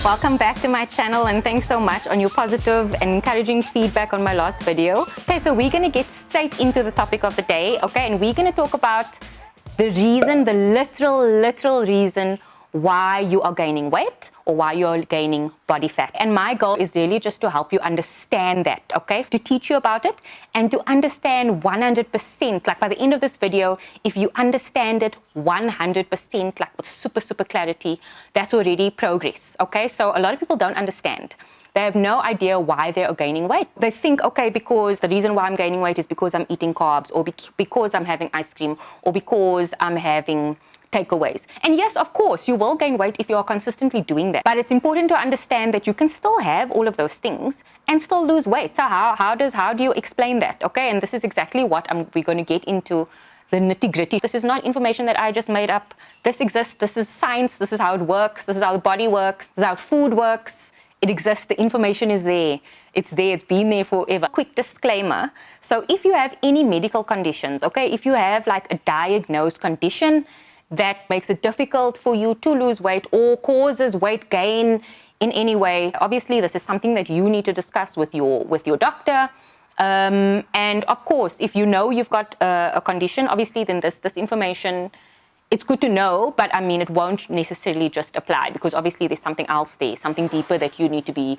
Welcome back to my channel, and thanks so much on your positive and encouraging feedback on my last video. Okay, so we're going to get straight into the topic of the day, okay, and we're going to talk about the reason, the literal reason why you are gaining weight or why you're gaining body fat. And my goal is really just to help you understand that, okay, to teach you about it and to understand 100%, like by the end of this video, if you understand it 100%, like with super clarity, that's already progress, okay? So a lot of people don't understand. They have no idea why they are gaining weight. They think, okay, because the reason why I'm gaining weight is because I'm eating carbs, or because I'm having ice cream, or because I'm having takeaways. And yes, of course, you will gain weight if you are consistently doing that. But it's important to understand that you can still have all of those things and still lose weight. So how do you explain that? Okay, and this is exactly what we're going to get into, the nitty-gritty. This is not information that I just made up. This exists. This is science. This is how it works. This is how the body works. This is how food works. It exists. The information is there. It's there. It's been there forever. Quick disclaimer. So if you have any medical conditions, okay, if you have like a diagnosed condition that makes it difficult for you to lose weight or causes weight gain in any way, obviously this is something that you need to discuss with your doctor. And of course, if you know you've got a condition, obviously then this information, it's good to know, but I mean, it won't necessarily just apply, because obviously there's something else there, something deeper that you need to be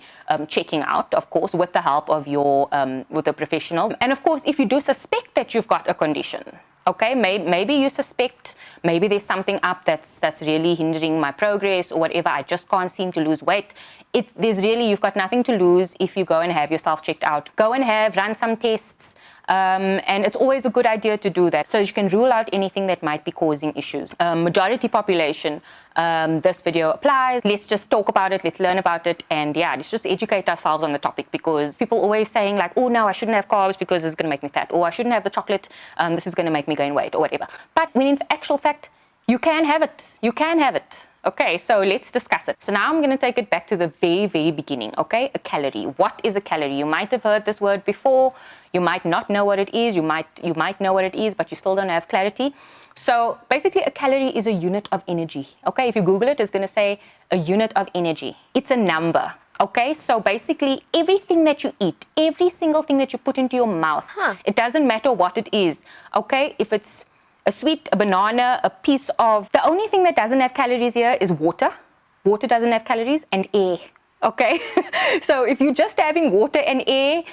checking out, of course, with the help of with a professional. And of course, if you do suspect that you've got a condition, okay, maybe you suspect, maybe there's something up that's really hindering my progress or whatever, I just can't seem to lose weight. You've got nothing to lose if you go and have yourself checked out. Go and run some tests. And it's always a good idea to do that, so you can rule out anything that might be causing issues. Majority population, this video applies. Let's just talk about it, let's learn about it, and yeah, let's just educate ourselves on the topic, because people always saying like, oh no, I shouldn't have carbs because it's going to make me fat, or I shouldn't have the chocolate, this is going to make me gain weight, or whatever. But when in actual fact, you can have it. You can have it. Okay, so let's discuss it. So now I'm going to take it back to the very beginning, okay? A calorie. What is a calorie? You might have heard this word before. You might not know what it is. You might know what it is, but you still don't have clarity. So basically, a calorie is a unit of energy, okay? If you Google it, it's going to say a unit of energy. It's a number, okay? So basically, everything that you eat, every single thing that you put into your mouth, it doesn't matter what it is, okay? If it's a sweet, a banana, a piece of... The only thing that doesn't have calories here is water. Water doesn't have calories, and air, okay? So if you're just having water and air,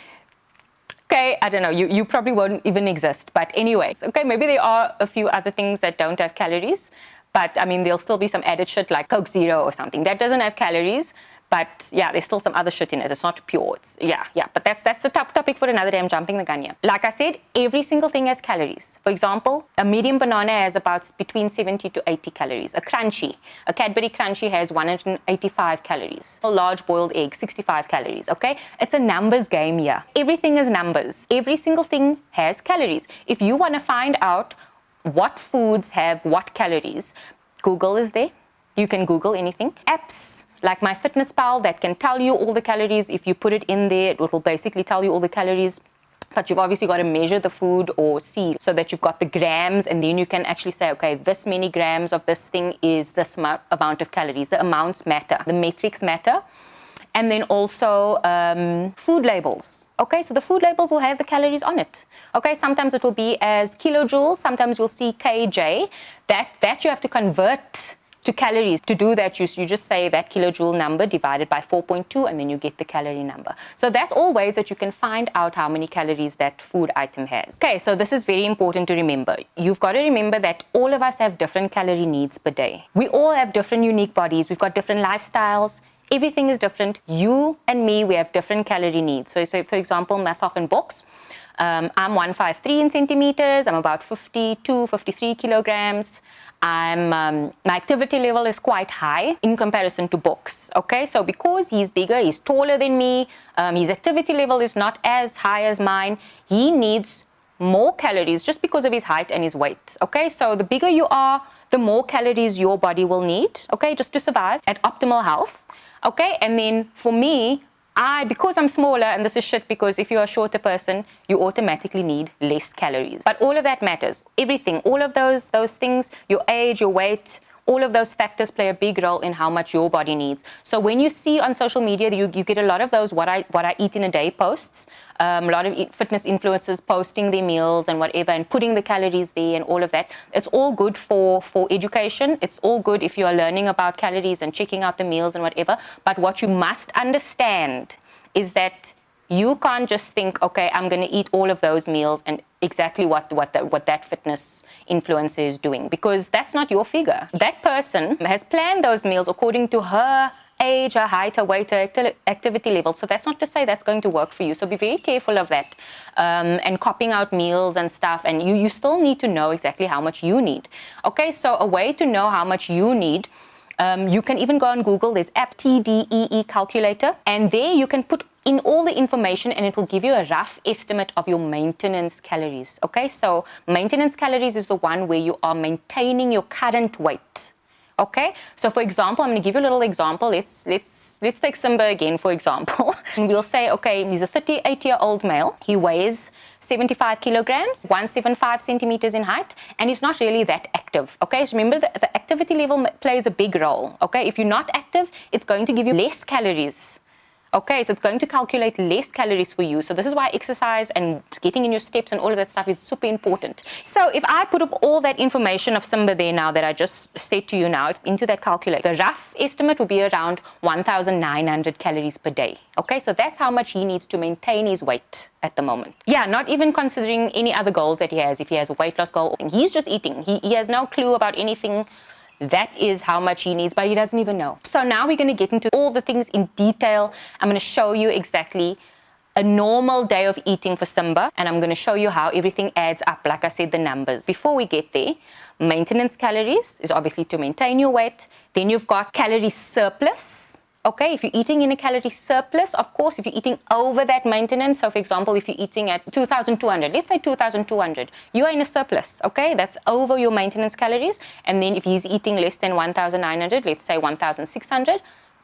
okay, I don't know, you probably won't even exist. But anyways, okay, maybe there are a few other things that don't have calories, but I mean, there'll still be some added shit like Coke Zero or something. That doesn't have calories. But yeah, there's still some other shit in it. It's not pure. It's, yeah. But that's a top topic for another day. I'm jumping the gun here. Like I said, every single thing has calories. For example, a medium banana has about between 70 to 80 calories. A Cadbury Crunchy has 185 calories. A large boiled egg, 65 calories, okay? It's a numbers game here. Everything is numbers. Every single thing has calories. If you want to find out what foods have what calories, Google is there. You can Google anything. Apps like MyFitnessPal that can tell you all the calories. If you put it in there, it will basically tell you all the calories. But you've obviously got to measure the food or see so that you've got the grams, and then you can actually say, okay, this many grams of this thing is this amount of calories. The amounts matter. The metrics matter. And then also food labels. Okay, so the food labels will have the calories on it. Okay, sometimes it will be as kilojoules. Sometimes you'll see kj. That you have to convert to calories. To do that, you just say that kilojoule number divided by 4.2, and then you get the calorie number. So that's all ways that you can find out how many calories that food item has. Okay, so this is very important to remember. You've got to remember that all of us have different calorie needs per day. We all have different unique bodies. We've got different lifestyles. Everything is different. You and me, we have different calorie needs. So for example, myself and Box, I'm 153 in centimeters. I'm about 52, 53 kilograms. My activity level is quite high in comparison to Box. Okay, so because he's bigger, he's taller than me, his activity level is not as high as mine. He needs more calories just because of his height and his weight. Okay, so the bigger you are, the more calories your body will need, okay, just to survive at optimal health. Okay, and then for me, because I'm smaller, and this is shit because if you're a shorter person, you automatically need less calories. But all of that matters. Everything, all of those things, your age, your weight, all of those factors play a big role in how much your body needs. So when you see on social media, you get a lot of those what I eat in a day posts, a lot of fitness influencers posting their meals and whatever and putting the calories there and all of that. It's all good for education. It's all good if you are learning about calories and checking out the meals and whatever. But what you must understand is that you can't just think, okay, I'm going to eat all of those meals and exactly what that fitness influencer is doing, because that's not your figure. That person has planned those meals according to her age, her height, her weight, her activity level. So that's not to say that's going to work for you. So be very careful of that, and copying out meals and stuff. And you still need to know exactly how much you need. Okay, so a way to know how much you need, you can even go on Google. There's app TDEE calculator, and there you can put in all the information and it will give you a rough estimate of your maintenance calories. Okay, so maintenance calories is the one where you are maintaining your current weight. Okay, so for example, I'm going to give you a little example. Let's take Simba again, for example. And we'll say, okay, he's a 38-year-old male. He weighs 75 kilograms, 175 centimeters in height, and he's not really that active. Okay, so remember the activity level plays a big role. Okay, if you're not active, it's going to give you less calories. Okay, so it's going to calculate less calories for you. So this is why exercise and getting in your steps and all of that stuff is super important. So if I put up all that information of Simba there now that I just said to you now into that calculator, the rough estimate will be around 1,900 calories per day. Okay, so that's how much he needs to maintain his weight at the moment. Yeah, not even considering any other goals that he has. If he has a weight loss goal, he's just eating. He has no clue about anything. That is how much he needs, but he doesn't even know. So now we're going to get into all the things in detail. I'm going to show you exactly a normal day of eating for Simba, and I'm going to show you how everything adds up, like I said, the numbers. Before we get there, maintenance calories is obviously to maintain your weight. Then you've got calorie surplus. Okay, if you're eating in a calorie surplus, of course, if you're eating over that maintenance, so for example, if you're eating at 2,200, let's say 2,200, you are in a surplus, okay? That's over your maintenance calories. And then if he's eating less than 1,900, let's say 1,600,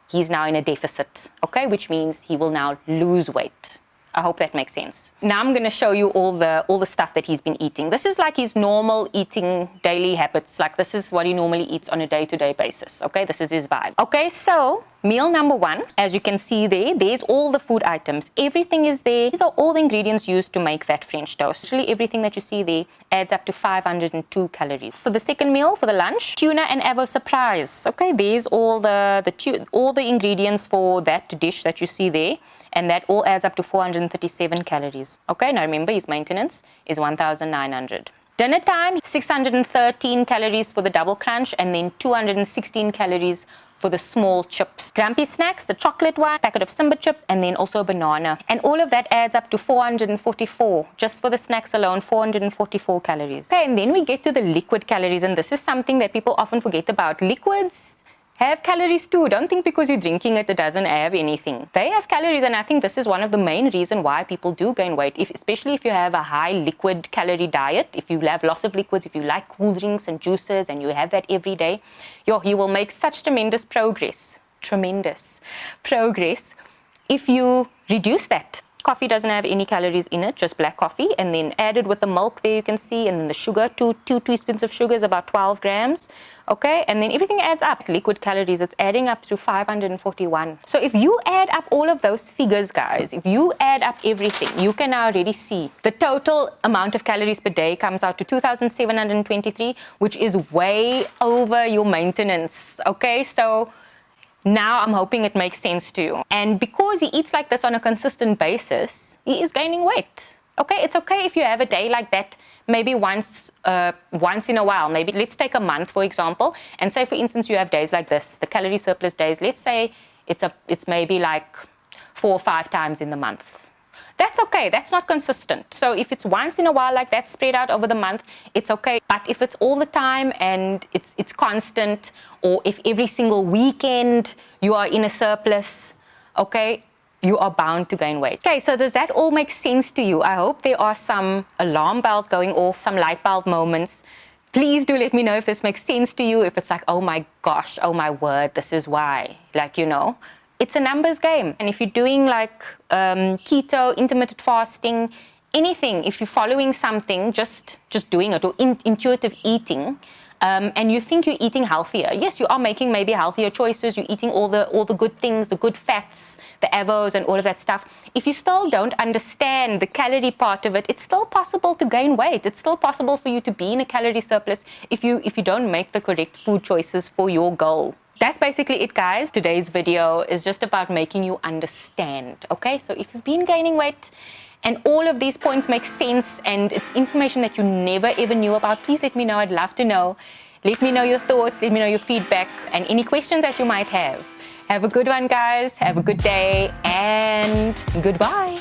he's now in a deficit, okay? Which means he will now lose weight. I hope that makes sense. Now I'm going to show you all the stuff that he's been eating. This is like his normal eating daily habits. Like this is what he normally eats on a day-to-day basis. Okay, this is his vibe. Okay, so meal number one, as you can see there's all the food items. Everything is there. These are all the ingredients used to make that French toast. Actually, everything that you see there adds up to 502 calories. For the second meal, for the lunch, tuna and avo surprise. Okay, there's all the ingredients for that dish that you see there. And that all adds up to 437 calories. Okay, now remember his maintenance is 1,900. Dinner time, 613 calories for the double crunch and then 216 calories for the small chips. Grumpy snacks, the chocolate one, packet of Simba chip, and then also a banana. And all of that adds up to 444. Just for the snacks alone, 444 calories. Okay, and then we get to the liquid calories, and this is something that people often forget about. Liquids have calories too. Don't think because you're drinking it doesn't have anything. They have calories, and I think this is one of the main reasons why people do gain weight, especially if you have a high liquid calorie diet. If you have lots of liquids, if you like cool drinks and juices and you have that every day, you will make such tremendous progress if you reduce that. Coffee doesn't have any calories in it, just black coffee, and then added with the milk there you can see, and then the sugar, two teaspoons of sugar is about 12 grams. Okay, and then everything adds up. Liquid calories, it's adding up to 541. So if you add up all of those figures, guys, if you add up everything, you can now already see the total amount of calories per day comes out to 2,723, which is way over your maintenance. Okay, so now I'm hoping it makes sense to you. And because he eats like this on a consistent basis, he is gaining weight. Okay, it's okay if you have a day like that, maybe once in a while. Maybe let's take a month, for example, and say, for instance, you have days like this, the calorie surplus days. Let's say it's maybe like 4 or 5 times in the month. That's okay. That's not consistent. So if it's once in a while like that, spread out over the month, it's okay. But if it's all the time and it's constant, or if every single weekend you are in a surplus, okay, you are bound to gain weight. Okay, so does that all make sense to you? I hope there are some alarm bells going off, some light bulb moments. Please do let me know if this makes sense to you, if it's like, oh my gosh, oh my word, this is why. Like, it's a numbers game. And if you're doing like keto, intermittent fasting, anything, if you're following something, just doing it, or intuitive eating, and you think you're eating healthier. Yes, you are making maybe healthier choices. You're eating all the good things, the good fats, the avos, and all of that stuff. If you still don't understand the calorie part of it, it's still possible to gain weight. It's still possible for you to be in a calorie surplus if you don't make the correct food choices for your goal. That's basically it, guys. Today's video is just about making you understand, okay? So if you've been gaining weight and all of these points make sense and it's information that you never ever knew about, please let me know. I'd love to know. Let me know your thoughts, let me know your feedback and any questions that you might have. Have a good one, guys. Have a good day and goodbye.